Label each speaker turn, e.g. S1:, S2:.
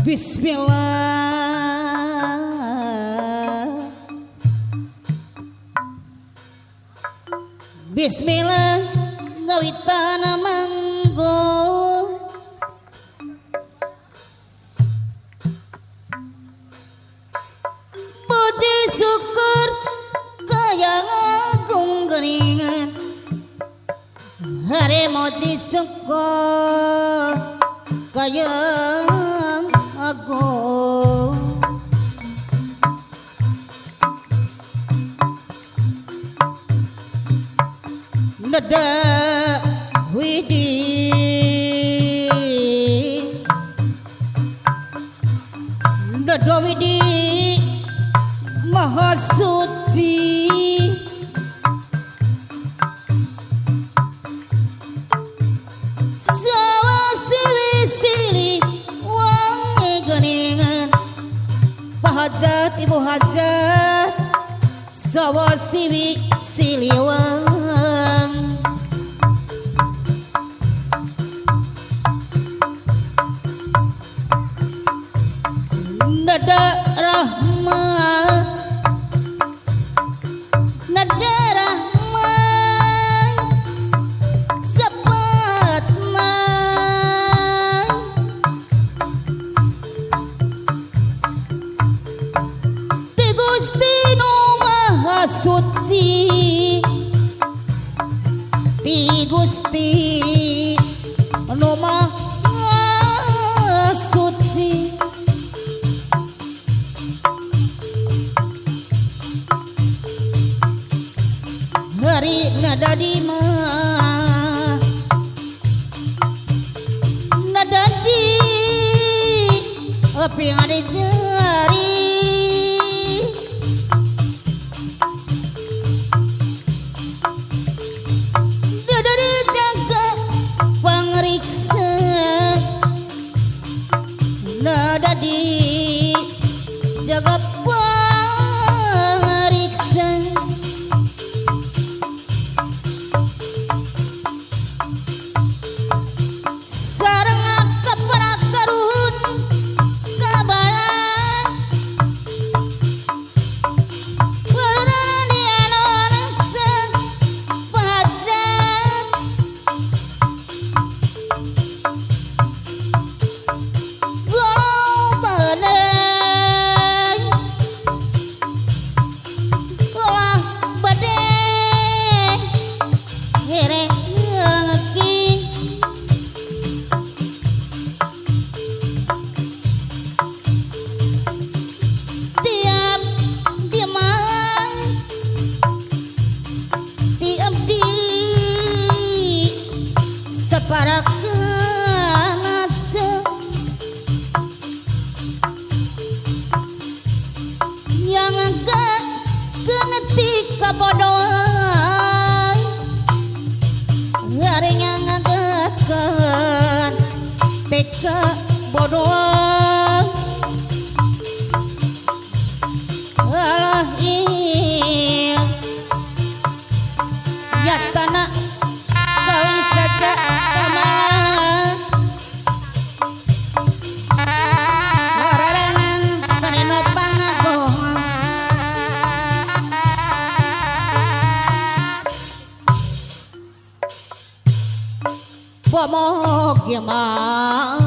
S1: Bismillah Bismillah ngawitana manggo puji syukur kayang agung geringan hari moji syukur kayang agung nada widi nada widi maha suci sawa siwi sili wangi geningan pahajat ibu hajat sawa siwi sili wang nada rahmat nada rahmat sepat man Ti Gusti Nu Maha Suci Ti Gusti Nu Maha Suci hari nada di mah nada di api ada jari nada di jaga pangriksa nada di jaga pangriksa para kengaca yang agak genetik kabodohan hari yang agak teka bodohan alah iya ya tanah kau saja Pomoh gimana